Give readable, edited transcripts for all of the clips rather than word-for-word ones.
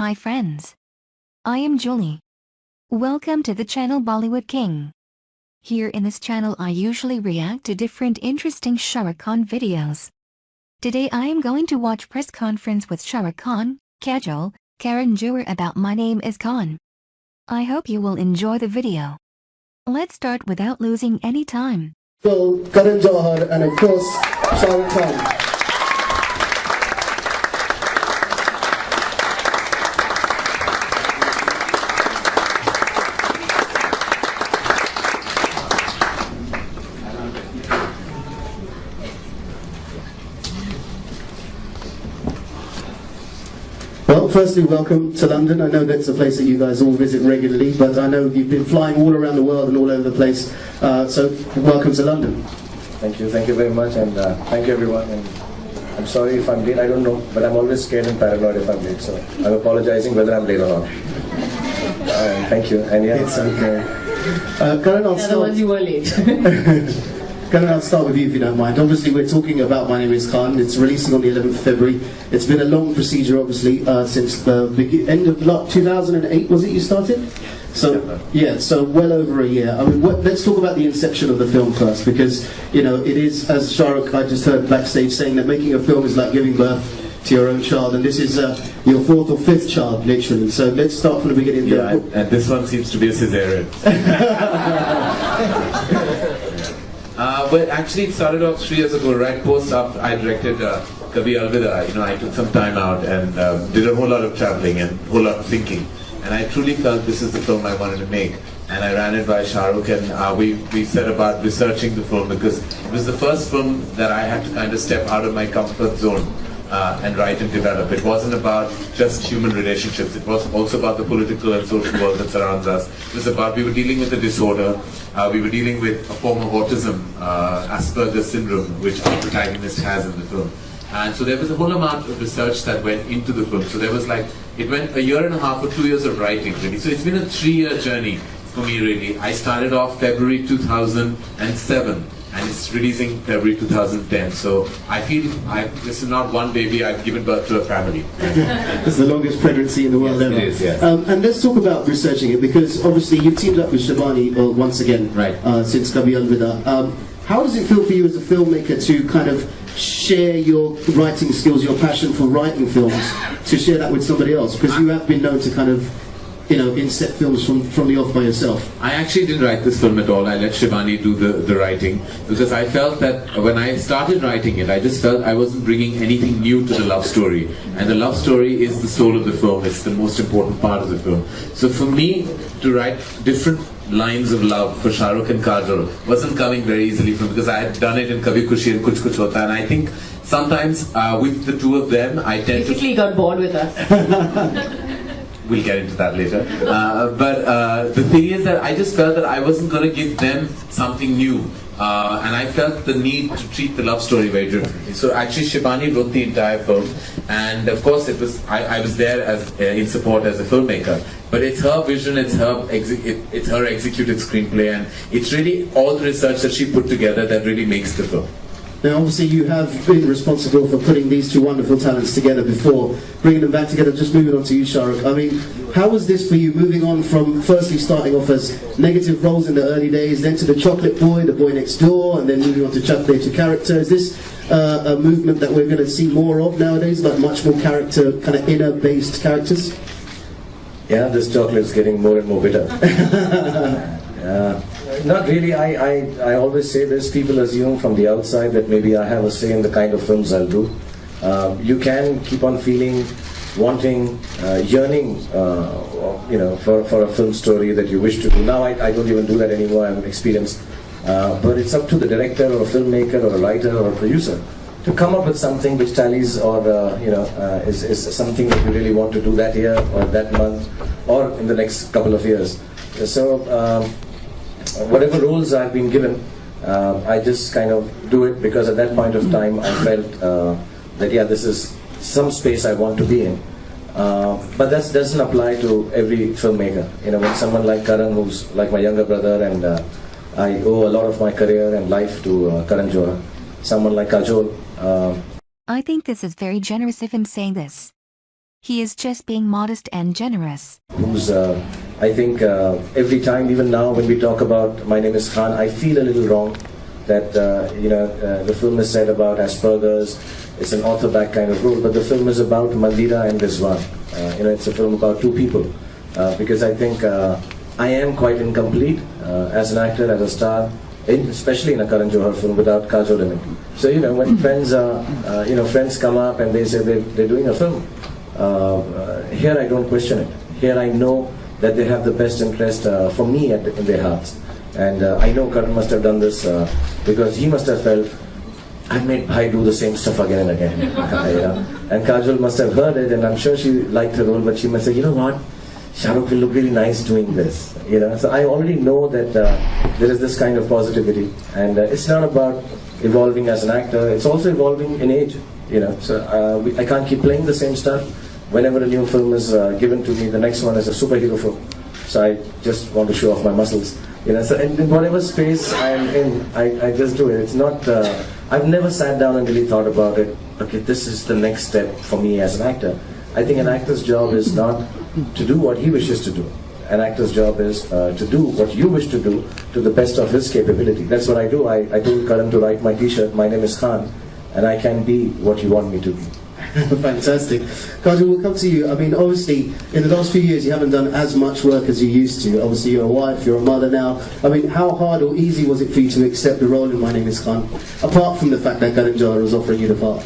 Hi friends. I am Julie. Welcome to the channel Bollywood King. Here in this channel I usually react to different interesting Shah Rukh Khan videos. Today I am going to watch press conference with Shahrukh Khan, Kajol, Karan Johar about My Name is Khan. I hope you will enjoy the video. Let's start without losing any time. So, Karan Johar and of course Shah Rukh Khan. Well, firstly, welcome to London. I know that's a place that you guys all visit regularly, but I know you've been flying all around the world and all over the place. So, welcome to London. Thank you very much, and thank you everyone. And I'm sorry if I'm late, I don't know, but I'm always scared and paranoid if I'm late, so I'm apologizing whether I'm late or not. Thank you, and yeah. It's okay. Karan, I'll start. Otherwise you were late. Karan, I'll start with you if you don't mind. Obviously, we're talking about My Name is Khan. It's releasing on the 11th of February. It's been a long procedure, obviously, since the end of 2008, was it you started? So, yeah, so well over a year. I mean, let's talk about the inception of the film first, because, you know, it is, as Shahrukh, I just heard backstage saying that making a film is like giving birth to your own child, and this is your fourth or fifth child, literally. So let's start from the beginning. Yeah, and this one seems to be a cesarean. But actually it started off 3 years ago, right post up I directed Kabhi Alvida. You know, I took some time out and did a whole lot of traveling and a whole lot of thinking. And I truly felt this is the film I wanted to make. And I ran it by Shahrukh, and we set about researching the film because it was the first film that I had to kind of step out of my comfort zone and write and develop. It wasn't about just human relationships, it was also about the political and social world that surrounds us. It was about, we were dealing with a disorder, we were dealing with a form of autism, Asperger syndrome, which our protagonist has in the film. And so there was a whole amount of research that went into the film. So there was like, it went a year and a half or 2 years of writing really. So it's been a 3-year journey for me really. I started off February 2007. And it's releasing February 2010. So I feel this is not one baby, I've given birth to a family. It's the longest pregnancy in the world ever. It is, yes. And let's talk about researching it, because obviously you've teamed up with Shivani once again, right. Since Kabhi Alvida. How does it feel for you as a filmmaker to kind of share your writing skills, your passion for writing films, to share that with somebody else? Because you have been known to kind of, you know, inset films from the off by yourself. I actually didn't write this film at all. I let Shivani do the writing because I felt that when I started writing it, I just felt I wasn't bringing anything new to the love story. And the love story is the soul of the film. It's the most important part of the film. So for me to write different lines of love for Shahrukh and Kajol wasn't coming very easily from, because I had done it in Kabhi Khushi and Kuch Kuch Hota, and I think sometimes with the two of them I tend Basically got bored with us. We'll get into that later. But the thing is that I just felt that I wasn't going to give them something new. And I felt the need to treat the love story very differently. So actually Shivani wrote the entire film. And of course it was I was there as in support as a filmmaker. But it's her vision, it's her executed screenplay. And it's really all the research that she put together that really makes the film. Now obviously you have been responsible for putting these two wonderful talents together before, bringing them back together. Just moving on to you, Shahrukh. I mean, how was this for you, moving on from firstly starting off as negative roles in the early days, then to the chocolate boy, the boy next door, and then moving on to chocolate to character? Is this a movement that we're going to see more of nowadays, like much more character, kind of inner-based characters? Yeah, this chocolate's getting more and more bitter. Not really. I always say this, people assume from the outside that maybe I have a say in the kind of films I'll do. You can keep on feeling, wanting, yearning, you know, for a film story that you wish to do. Now I don't even do that anymore, I'm experienced. But it's up to the director or a filmmaker or a writer or a producer to come up with something which tallies or, you know, is something that you really want to do that year or that month or in the next couple of years. So, whatever roles I've been given, I just kind of do it because at that point of time I felt that yeah, this is some space I want to be in. But that doesn't apply to every filmmaker. You know, when someone like Karan, who's like my younger brother, and I owe a lot of my career and life to Karan Johar. Someone like Kajol. I think this is very generous of him saying this. He is just being modest and generous. Who's, I think, every time, even now, when we talk about My Name is Khan, I feel a little wrong that, the film is said about Asperger's. It's an author-back kind of role, but the film is about Mandira and Rizwan. It's a film about two people. Because I think I am quite incomplete as an actor, as a star, especially in a Karan Johar film without Kajol in it. So, when friends come up and they say they're doing a film, here I don't question it. Here I know that they have the best interest for me in their hearts. And I know Karan must have done this because he must have felt, I've made Bhai do the same stuff again and again. And Kajol must have heard it, and I'm sure she liked her role, but she must say, you know what? Shahrukh will look really nice doing this. So I already know that there is this kind of positivity, and it's not about evolving as an actor, it's also evolving in age. So I can't keep playing the same stuff. Whenever a new film is given to me, the next one is a superhero film. So I just want to show off my muscles. So in whatever space I'm in, I just do it. It's not, I've never sat down and really thought about it, okay, this is the next step for me as an actor. I think an actor's job is not to do what he wishes to do. An actor's job is to do what you wish to do to the best of his capability. That's what I do. I told Karan to write my t-shirt, My Name is Khan, and I can be what you want me to be. Fantastic. Kajol, we'll come to you. I mean, obviously, in the last few years, you haven't done as much work as you used to. Obviously, you're a wife, you're a mother now. I mean, how hard or easy was it for you to accept the role in My Name is Khan, apart from the fact that Karan Johar was offering you the part?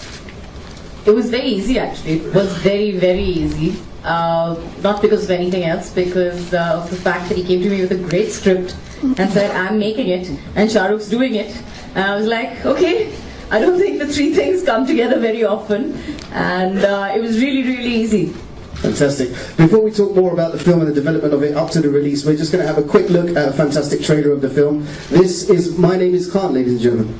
It was very easy, actually. It was very, very easy. Not because of anything else, because of the fact that he came to me with a great script and said, I'm making it, and Shah Rukh's doing it. And I was like, okay. I don't think the three things come together very often, and it was really, really easy. Fantastic. Before we talk more about the film and the development of it up to the release, we're just going to have a quick look at a fantastic trailer of the film. This is My Name is Khan, ladies and gentlemen.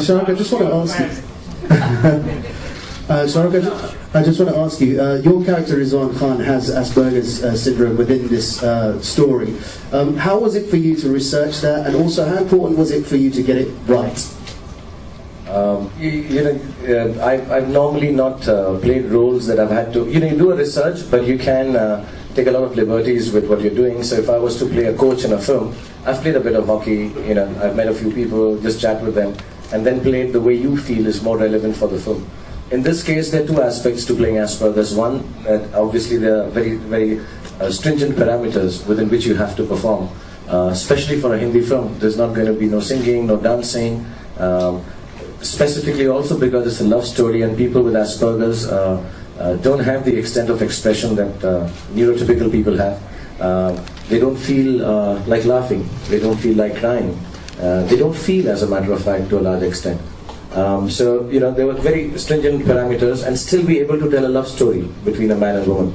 Shahrukh, I just want to ask you. Shahrukh, I just want to ask you. Your character Rizwan Khan has Asperger's syndrome within this story. How was it for you to research that, and also how important was it for you to get it right? I've normally not played roles that I've had to. You do a research, but you can take a lot of liberties with what you're doing. So if I was to play a coach in a film, I've played a bit of hockey. I've met a few people, just chat with them, and then played the way you feel is more relevant for the film. In this case, there are two aspects to playing Asperger's. One, obviously there are very, very stringent parameters within which you have to perform. Especially for a Hindi film, there's not going to be no singing, no dancing. Specifically also because it's a love story, and people with Asperger's don't have the extent of expression that neurotypical people have. They don't feel like laughing, they don't feel like crying. They don't feel, as a matter of fact, to a large extent. So, there were very stringent parameters, and still be able to tell a love story between a man and woman.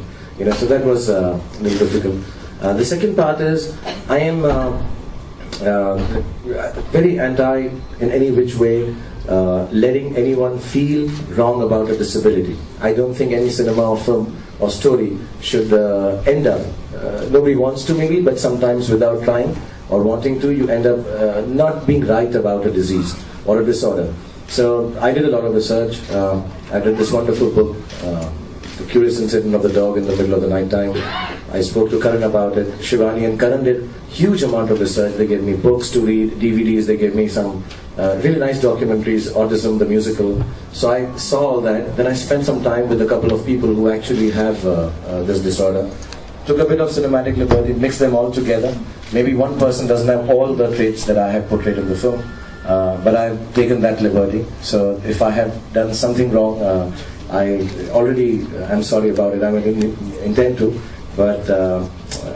So that was a little difficult. The second part is, I am very anti, in any which way, letting anyone feel wrong about a disability. I don't think any cinema or film or story should end up, nobody wants to maybe, but sometimes without trying or wanting to, you end up not being right about a disease or a disorder. So I did a lot of research. I read this wonderful book, The Curious Incident of the Dog in the Middle of the Night Time. I spoke to Karan about it. Shivani and Karan did huge amount of research. They gave me books to read, DVDs, they gave me some really nice documentaries, Autism, the musical. So I saw all that. Then I spent some time with a couple of people who actually have this disorder. Took a bit of cinematic liberty, mixed them all together. Maybe one person doesn't have all the traits that I have portrayed in the film, but I've taken that liberty. So if I have done something wrong, I already am sorry about it. I didn't intend to. But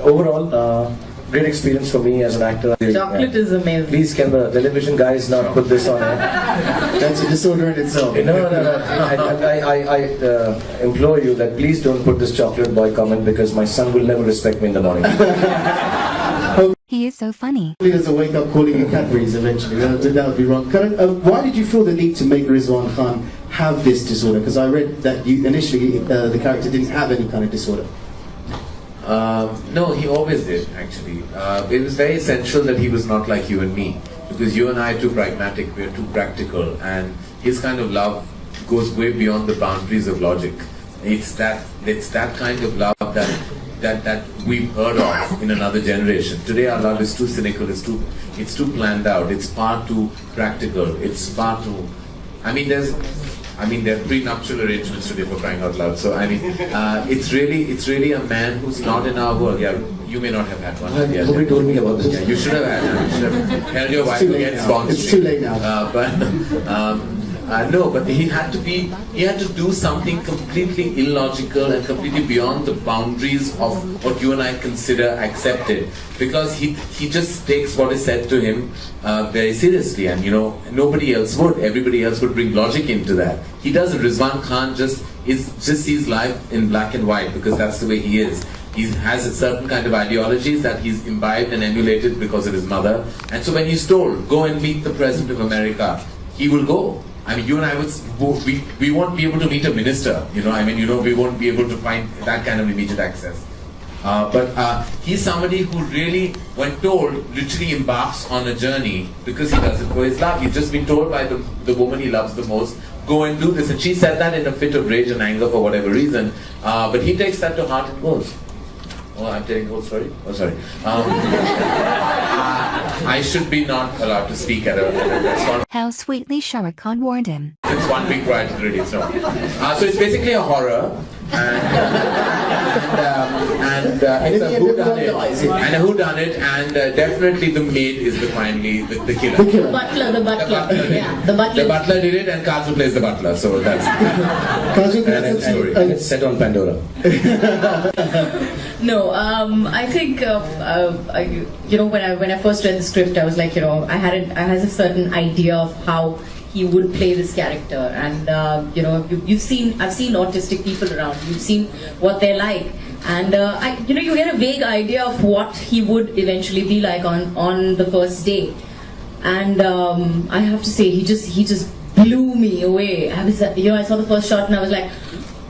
overall, great experience for me as an actor. Chocolate is amazing. Please, can the television guys not put this on air? That's a disorder in itself. No. I implore you that please don't put this chocolate boy comment, because my son will never respect me in the morning. He is so funny. He doesn't wake up calling you Cadbury's eventually. That would be wrong. Karan, why did you feel the need to make Rizwan Khan have this disorder? Because I read that you initially the character didn't have any kind of disorder. No, he always did, actually. It was very essential that he was not like you and me, because you and I are too pragmatic, we're too practical, and his kind of love goes way beyond the boundaries of logic. It's that kind of love that we've heard of in another generation. Today our love is too cynical, it's too planned out, it's far too practical, it's far too... there are prenuptial arrangements today, for crying out loud. So it's really a man who's not in our world. Yeah, you may not have had one. Nobody told me about this. Yeah, you should have had. You should have held your wife against sponsoring. It's too late now. No, but he had to do something completely illogical and completely beyond the boundaries of what you and I consider accepted, because he just takes what is said to him very seriously, and nobody else would. Everybody else would bring logic into that. He doesn't. Rizwan Khan just sees life in black and white, because that's the way he is. He has a certain kind of ideologies that he's imbibed and emulated because of his mother, and so when he's told, go and meet the President of America, he will go. You and I we won't be able to meet a minister, we won't be able to find that kind of immediate access. But he's somebody who really, when told, literally embarks on a journey, because he does it for his love. He's just been told by the woman he loves the most, go and do this. And she said that in a fit of rage and anger for whatever reason. But he takes that to heart and goes. Oh, I'm telling a whole story? Oh, sorry. I should be not allowed to speak at a restaurant. How sweetly Shah Rukh Khan warned him. It's 1 week prior to the release. So it's basically a horror, and it's a whodunit, and definitely the maid is the killer. The butler. Yeah, the butler. The butler did it, and Kajol plays the butler. So that's Kajol, story. And it's set on Pandora. No, I think when I first read the script, I was like, I had a certain idea of how he would play this character, and I've seen autistic people around. You've seen what they're like, and you get a vague idea of what he would eventually be like on the first day, and I have to say he just blew me away. I saw the first shot and I was like,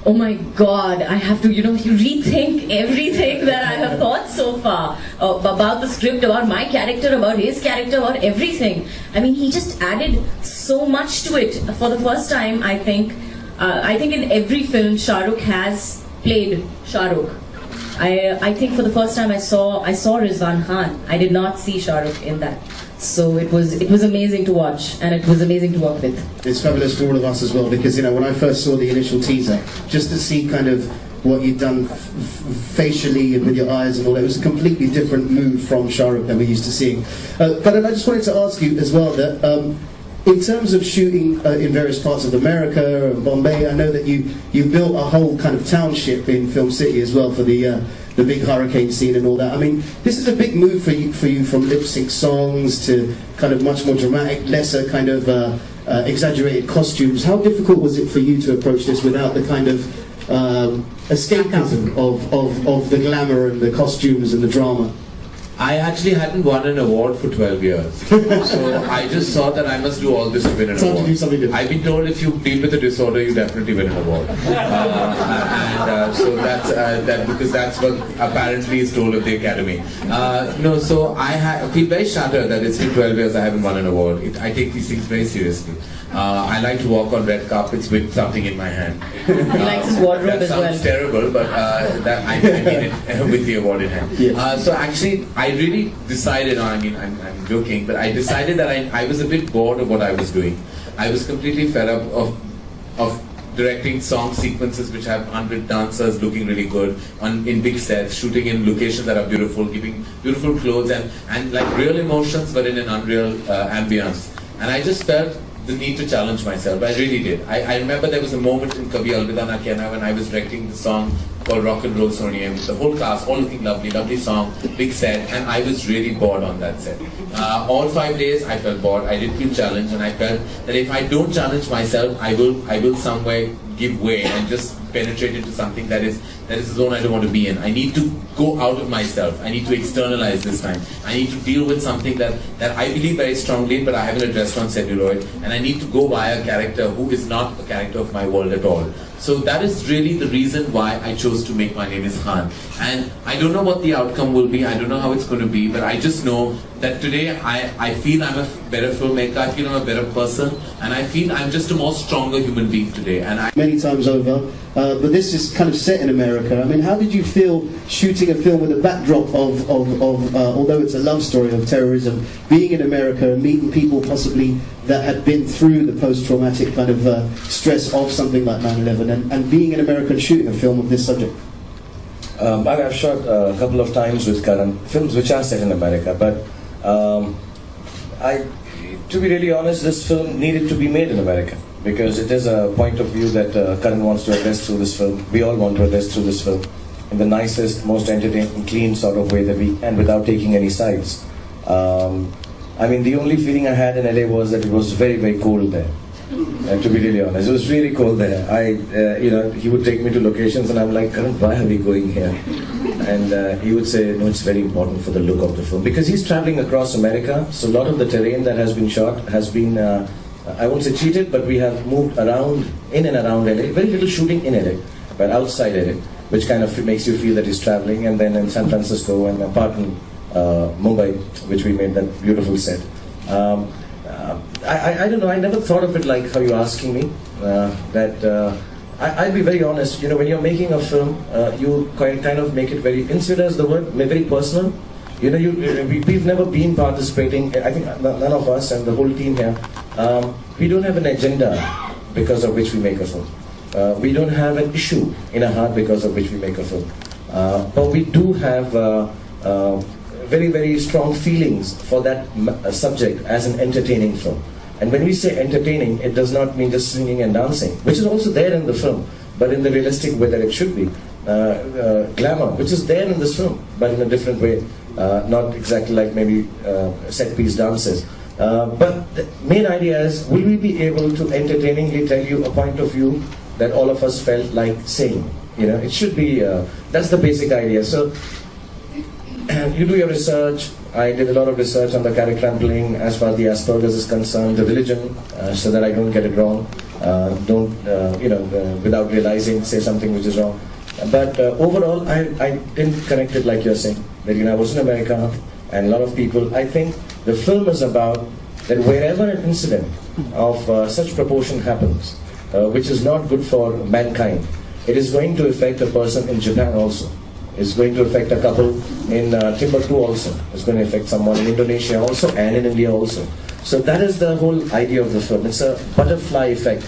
oh my God, I have to, rethink everything that I have thought so far about the script, about my character, about his character, about everything. He just added so much to it. For the first time, I think in every film, Shah Rukh has played Shah Rukh. I think for the first time I saw Rizwan Khan. I did not see Shah Rukh in that. So it was amazing to watch, and it was amazing to work with. It's fabulous for all of us as well, because when I first saw the initial teaser, just to see kind of what you'd done facially and with your eyes and all that, it was a completely different move from Shah Rukh than we're used to seeing. But I just wanted to ask you as well that in terms of shooting in various parts of America and Bombay, I know that you built a whole kind of township in Film City as well for the big hurricane scene and all that. This is a big move for you from lip sync songs to kind of much more dramatic, lesser kind of exaggerated costumes. How difficult was it for you to approach this without the kind of escapism of the glamour and the costumes and the drama? I actually hadn't won an award for 12 years. So I just thought that I must do all this to win an award. Do something different. I've been told if you deal with a disorder, you definitely win an award. So that's because that's what apparently is told of the Academy. So I feel very shattered that it's been 12 years I haven't won an award. I take these things very seriously. I like to walk on red carpets with something in my hand. He likes his wardrobe as well. That sounds terrible, but that I mean it with the award in hand. Yes. So actually, I really decided, I'm joking, but I decided that I was a bit bored of what I was doing. I was completely fed up of directing song sequences which have 100 dancers looking really good in big sets, shooting in locations that are beautiful, giving beautiful clothes and like real emotions but in an unreal ambience. And I just felt the need to challenge myself. I really did. I remember there was a moment in Kabhi Alvida Na Kehna when I was directing the song called Rock and Roll Sonia with the whole cast, all looking lovely, lovely song, big set, and I was really bored on that set. All 5 days I felt bored. I did feel challenged, and I felt that if I don't challenge myself, I will somewhere give way and just penetrate into something that is a zone I don't want to be in. I need to go out of myself. I need to externalize this time. I need to deal with something that I believe very strongly in, but I haven't addressed on celluloid, and I need to go by a character who is not a character of my world at all. So that is really the reason why I chose to make My Name is Khan. And I don't know what the outcome will be, I don't know how it's going to be, but I just know that today I feel I'm a better filmmaker, I feel I'm a better person, and I feel I'm just a more stronger human being today. And Many times over, but this is kind of set in America. I mean, how did you feel shooting a film with a backdrop of although it's a love story of terrorism, being in America and meeting people possibly that had been through the post-traumatic kind of stress of something like 9/11, and being in America and shooting a film of this subject? I've shot a couple of times with Karan, films which are set in America, but to be really honest, this film needed to be made in America, because it is a point of view that Karan wants to address through this film. We all want to address through this film in the nicest, most entertaining, clean sort of way that we can, without taking any sides. I mean, the only feeling I had in LA was that it was very, very cold there. To be really honest, it was really cold there. He would take me to locations, and I'm like, Karan, why are we going here? And he would say, no, it's very important for the look of the film, because he's traveling across America. So a lot of the terrain that has been shot has been, I won't say cheated, but we have moved around, in and around LA. Very little shooting in LA, but outside LA, which kind of makes you feel that he's traveling. And then in San Francisco, and apart from Mumbai, which we made that beautiful set. I don't know, I never thought of it like how you're asking me, I'll be very honest, when you're making a film, you kind of make it very, instead as the word, very personal. We've never been participating, I think none of us and the whole team here, we don't have an agenda because of which we make a film. We don't have an issue in our heart because of which we make a film. But we do have very, very strong feelings for that subject as an entertaining film. And when we say entertaining, it does not mean just singing and dancing, which is also there in the film, but in the realistic way that it should be. Glamour, which is there in this film, but in a different way, not exactly like maybe set-piece dances. But the main idea is, will we be able to entertainingly tell you a point of view that all of us felt like saying? It should be, that's the basic idea. So, you do your research. I did a lot of research on the character I'm playing as far as the Asperger's is concerned, the religion, so that I don't get it wrong. Without realizing, say something which is wrong. But overall, I didn't connect it like you're saying. That I was in America, and a lot of people. I think the film is about that wherever an incident of such proportion happens, which is not good for mankind, it is going to affect a person in Japan also. It's going to affect a couple in Timbuktu also. It's going to affect someone in Indonesia also, and in India also. So that is the whole idea of the film. It's a butterfly effect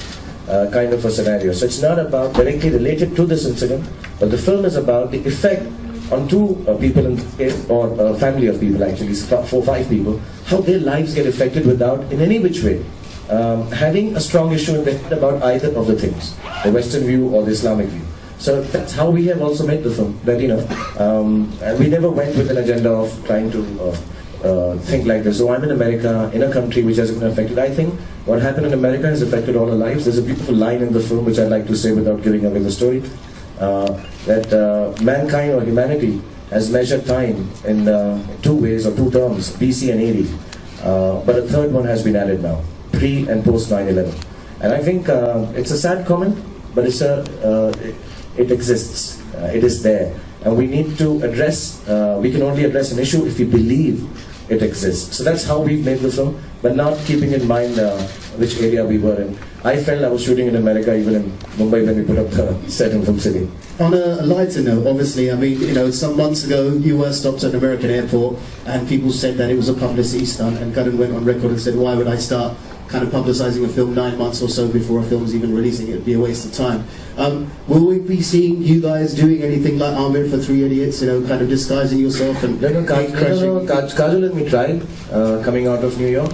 kind of a scenario. So it's not about directly related to this incident, but the film is about the effect on two people or a family of people, actually 4 or 5 people, how their lives get affected without in any which way having a strong issue in their head about either of the things, the Western view or the Islamic view. So that's how we have also made the film. That we never went with an agenda of trying to think like this. So I'm in America, in a country which has been affected. I think what happened in America has affected all our lives. There's a beautiful line in the film which I'd like to say without giving away the story. That mankind or humanity has measured time in 2 ways or 2 terms, BC and AD. But a third one has been added now, pre and post 9/11. And I think it's a sad comment, but it exists. It is there. And we need to address, we can only address an issue if we believe it exists. So that's how we've made the film, but not keeping in mind which area we were in. I felt I was shooting in America, even in Mumbai when we put up the set in Film City. On a lighter note, obviously, I mean, some months ago you were stopped at an American airport and people said that it was a publicity stunt, and Karan went on record and said, why would I start kind of publicising a film 9 months or so before a film's even releasing. It'd be a waste of time. Will we be seeing you guys doing anything like Amir for Three Idiots, you know, kind of disguising yourself and Kajol and me tried coming out of New York.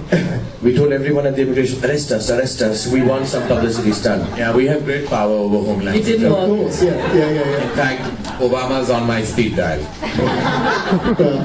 We told everyone at the immigration, arrest us, we want some publicity stunt. Yeah, we have great power over homeland. It didn't Of work. course, yeah. In fact, Obama's on my speed dial.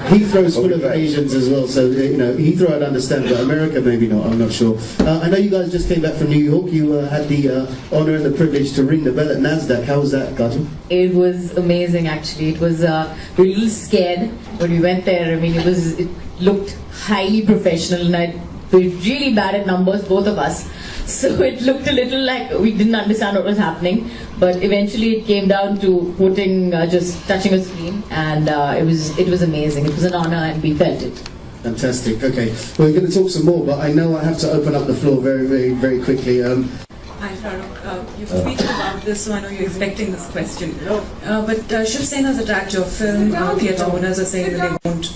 Heathrow's full of Asians as well, so you know, Heathrow I'd understand, but America maybe not, I'm not sure. I know you guys just came back from New York. You had the honour and the privilege to ring the bell at NASDAQ. How was that, Kajol? It was amazing actually. It was, we were a little scared when we went there. I mean, it looked highly professional, and we're really bad at numbers, both of us. So it looked a little like we didn't understand what was happening, but eventually it came down to putting, just touching a screen, and it was amazing. It was an honor, and we felt it. Fantastic. Okay, we're going to talk some more, but I know I have to open up the floor very quickly. Hi, Shahrukh. You've tweeted about this, so I know you're expecting this question. But Shiv Sena's attacked your film. Theatre owners are saying that they won't.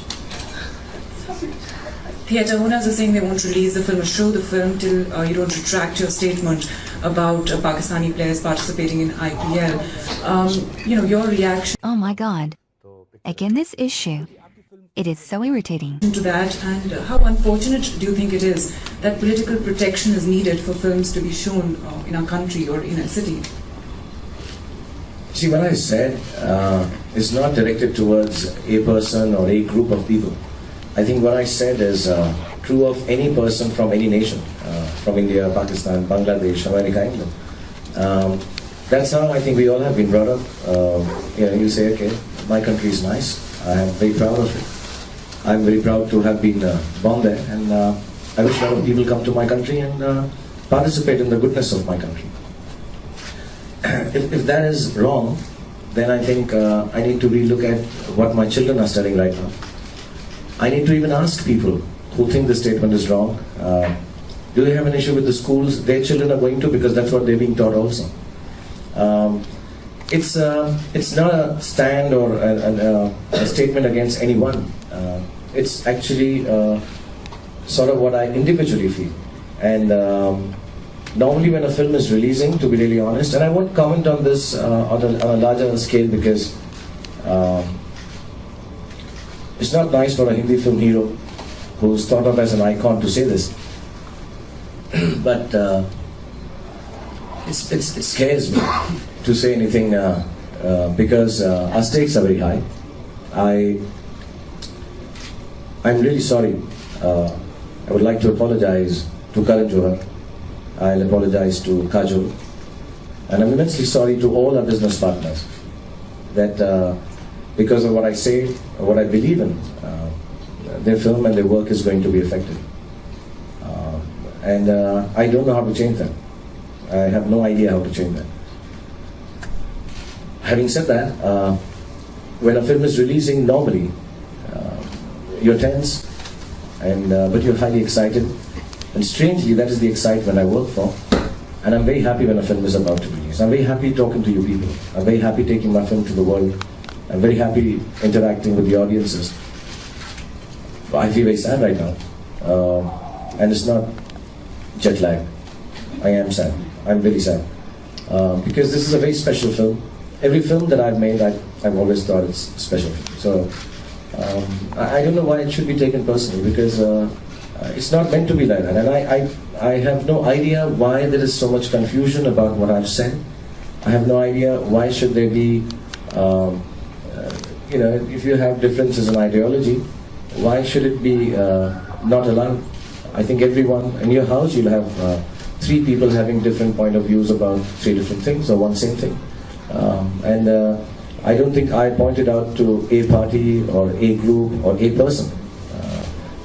Theatre owners are saying they won't release the film or show the film till you don't retract your statement about Pakistani players participating in IPL. You know, your reaction Oh my god. Again this issue. It is so irritating. to that, and how unfortunate do you think it is that political protection is needed for films to be shown in our country or in a city? See, what I said is not directed towards a person or a group of people. I think what I said is true of any person from any nation, from India, Pakistan, Bangladesh, America, England. That's how I think we all have been brought up. You know, you say, okay, my country is nice. I am very proud of it. I'm very proud to have been born there, and I wish a lot of people come to my country and participate in the goodness of my country. If that is wrong, then I think I need to relook at what my children are studying right now. I need to even ask people who think the statement is wrong, do they have an issue with the schools their children are going to, because that's what they're being taught also. It's not a stand or a statement against anyone. It's actually sort of what I individually feel. And normally when a film is releasing, to be really honest, and I won't comment on this on a larger scale because it's not nice for a Hindi film hero who's thought of as an icon to say this. But it scares me to say anything because our stakes are very high. I'm really sorry. I would like to apologize to Karan Johar. I'll apologize to Kajol. And I'm immensely sorry to all our business partners that because of what I say, or what I believe in, their film and their work is going to be affected. And I don't know how to change that. I have no idea how to change that. Having said that, when a film is releasing normally, you're tense, and but you're highly excited. And strangely, that is the excitement I work for. And I'm very happy when a film is about to release. I'm very happy talking to you people. I'm very happy taking my film to the world. I'm very happy interacting with the audiences. I feel very sad right now. And it's not jet lag. I am sad. I'm really sad. Because this is a very special film. Every film that I've made, I've always thought it's special. So I don't know why it should be taken personally, because it's not meant to be like that. And I have no idea why there is so much confusion about what I've said. I have no idea why should there be, you know, if you have differences in ideology, why should it be not allowed? I think everyone in your house, you'll have 3 people having different point of views about 3 different things or one same thing. And I don't think I pointed out to a party or a group or a person.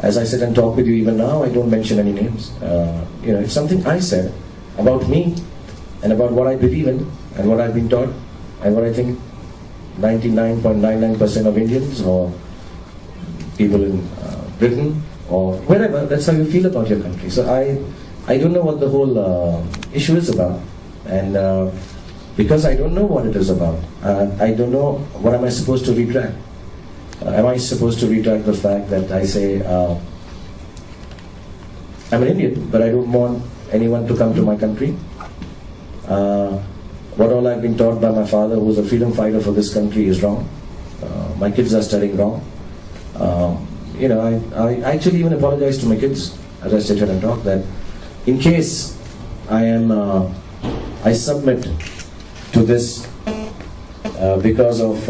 As I sit and talk with you even now, I don't mention any names. You know, it's something I said about me and about what I believe in and what I've been taught and what I think 99.99% of Indians or people in Britain or wherever, that's how you feel about your country. So I don't know what the whole issue is about. And because I don't know what it is about, I don't know what am I supposed to retract. Am I supposed to retract the fact that I say I'm an Indian, but I don't want anyone to come to my country. What all I've been taught by my father, who was a freedom fighter for this country, is wrong. My kids are studying wrong. I actually even apologize to my kids as I sit here and talk that in case I submit to this because of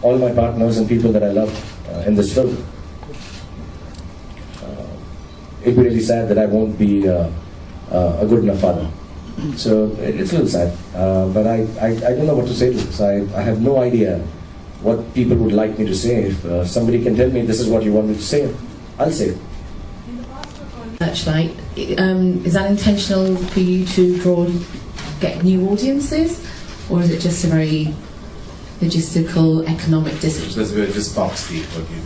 all my partners and people that I love in this film. It'd be really sad that I won't be a good enough father. So it's a little sad, but I don't know what to say to this. I have no idea what people would like me to say. If somebody can tell me this is what you want me to say, I'll say it. Searchlight, is that intentional for you to get new audiences, or is it just a very logistical, economic decision? Because we're just Foxy, what you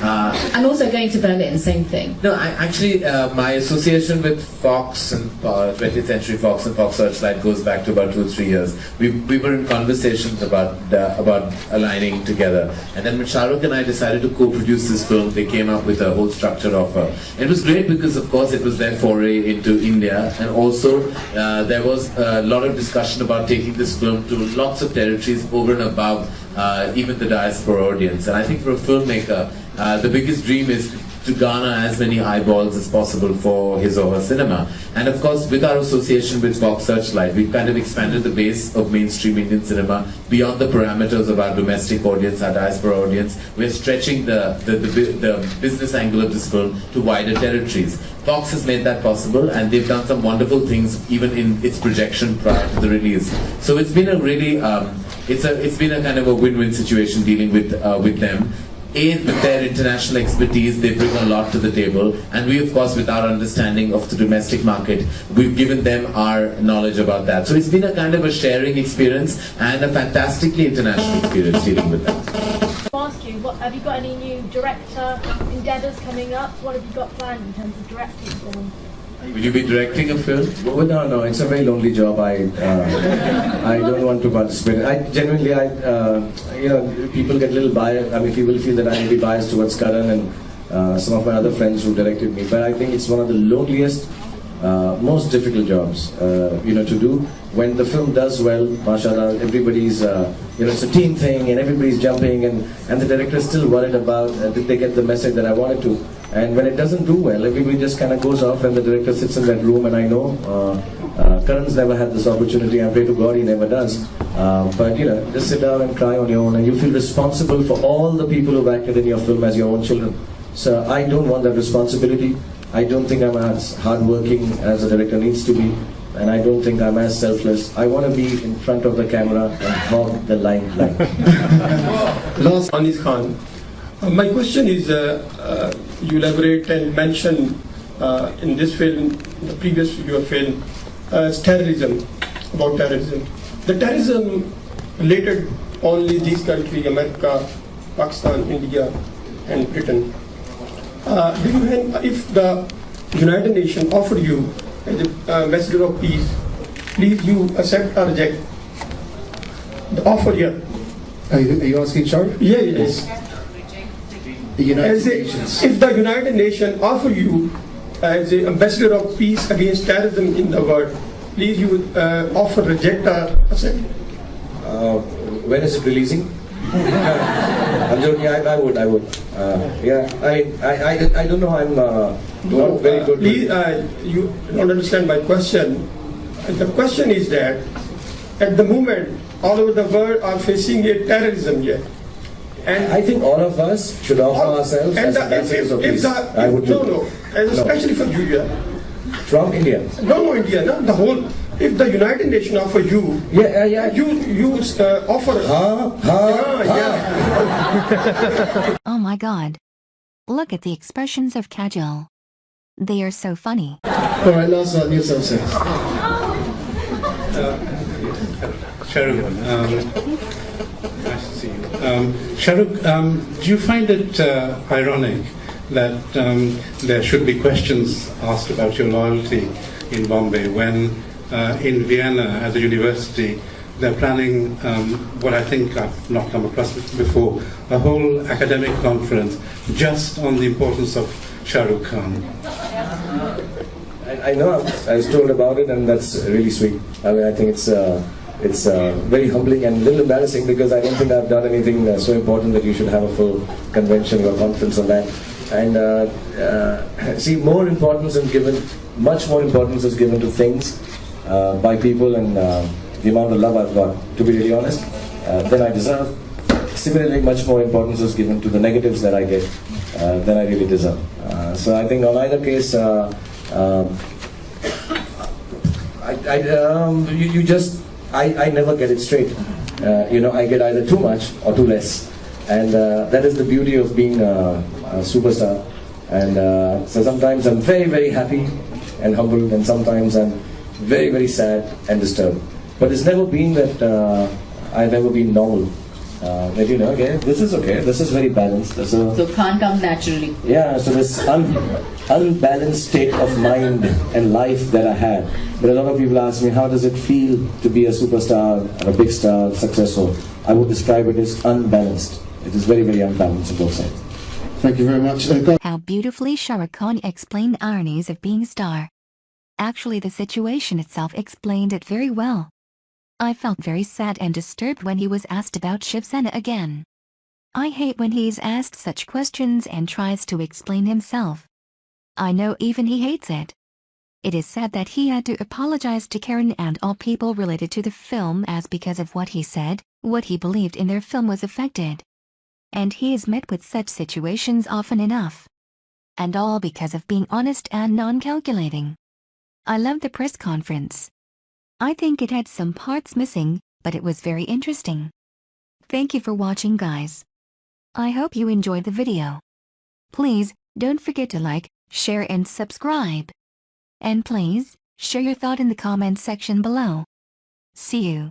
And also going to Berlin, same thing. No, actually, my association with Fox and 20th Century Fox and Fox Searchlight goes back to about 2 or 3 years. We were in conversations about aligning together, and then when Shahrukh and I decided to co-produce this film, they came up with a whole structure of. It was great because, of course, it was their foray into India, and also there was a lot of discussion about taking this film to lots of territories over and above even the diaspora audience. And I think for a filmmaker, the biggest dream is to garner as many eyeballs as possible for his or her cinema. And of course, with our association with Fox Searchlight, we've kind of expanded the base of mainstream Indian cinema beyond the parameters of our domestic audience, our diaspora audience. We're stretching the business angle of this film to wider territories. Fox has made that possible, and they've done some wonderful things even in its projection prior to the release. So it's been a really, it's been a kind of a win-win situation dealing with them. With their international expertise, they bring a lot to the table, and we, of course, with our understanding of the domestic market, we've given them our knowledge about that. So it's been a kind of a sharing experience and a fantastically international experience dealing with them. I'll ask you, have you got any new director endeavours coming up? What have you got planned in terms of directing for them? Will you be directing a film? Well, no, it's a very lonely job. I don't want to participate. I genuinely, people get a little biased. I mean, people feel that I may be biased towards Karan and some of my other friends who directed me. But I think it's one of the loneliest, most difficult jobs, to do. When the film does well, mashallah, everybody's, it's a team thing and everybody's jumping, and the director is still worried about did they get the message that I wanted to. And when it doesn't do well, everybody just kind of goes off and the director sits in that room, and I know Karan's never had this opportunity. I pray to God he never does. But just sit down and cry on your own, and you feel responsible for all the people who've acted in your film as your own children. So I don't want that responsibility. I don't think I'm as hardworking as a director needs to be, and I don't think I'm as selfless. I want to be in front of the camera and hog the limelight. Last, Anis Khan. My question is, you elaborate and mention in this film, the previous your film, terrorism, about terrorism. The terrorism related only these countries, America, Pakistan, India, and Britain. If the United Nations offer you as the ambassador of peace, please you accept or reject the offer here? Are you asking, Shahrukh? Yeah, yes. If the United Nations offer you as the ambassador of peace against terrorism in the world, please you offer, reject or accept? When is it releasing? I'm joking. I would. I don't know. I'm not very good. Please, you don't understand my question. The question is that at the moment, all over the world are facing a terrorism yet. And I think all of us should offer ourselves as ambassadors of peace. Especially for you, yeah. From India. No, India, not the whole. If the United Nations offer you, you offer. Oh my god. Look at the expressions of Kajol. They are so funny. Alright, last one, yourself, sir. Shahrukh, nice to see you. Shahrukh, do you find it ironic that there should be questions asked about your loyalty in Bombay when in Vienna at the university they're planning what I think I've not come across before, a whole academic conference just on the importance of Shah Rukh Khan? I know I was told about it, and that's really sweet. I mean, I think it's very humbling and a little embarrassing because I don't think I've done anything so important that you should have a full convention or conference on that. And see, much more importance is given to things by people, and the amount of love I've got, to be really honest, than I deserve. Similarly, much more importance is given to the negatives that I get than I really deserve. So I think on either case, I never get it straight. I get either too much or too less, and that is the beauty of being a superstar. And so sometimes I'm very, very happy and humbled, and sometimes I'm very, very sad and disturbed. But it's never been that I've ever been normal. That okay, this is very balanced. So can't come naturally. Yeah, so this unbalanced state of mind and life that I had. But a lot of people ask me, how does it feel to be a superstar, a big star, successful? I would describe it as unbalanced. It is very, very unbalanced on both sides. Thank you very much. How beautifully Shah Rukh Khan explained the ironies of being a star. Actually, the situation itself explained it very well. I felt very sad and disturbed when he was asked about Shiv Sena again. I hate when he's asked such questions and tries to explain himself. I know even he hates it. It is sad that he had to apologize to Karan and all people related to the film, as because of what he said, what he believed in their film was affected. And he is met with such situations often enough. And all because of being honest and non-calculating. I loved the press conference. I think it had some parts missing, but it was very interesting. Thank you for watching, guys. I hope you enjoyed the video. Please, don't forget to like, share and subscribe. And please, share your thought in the comment section below. See you.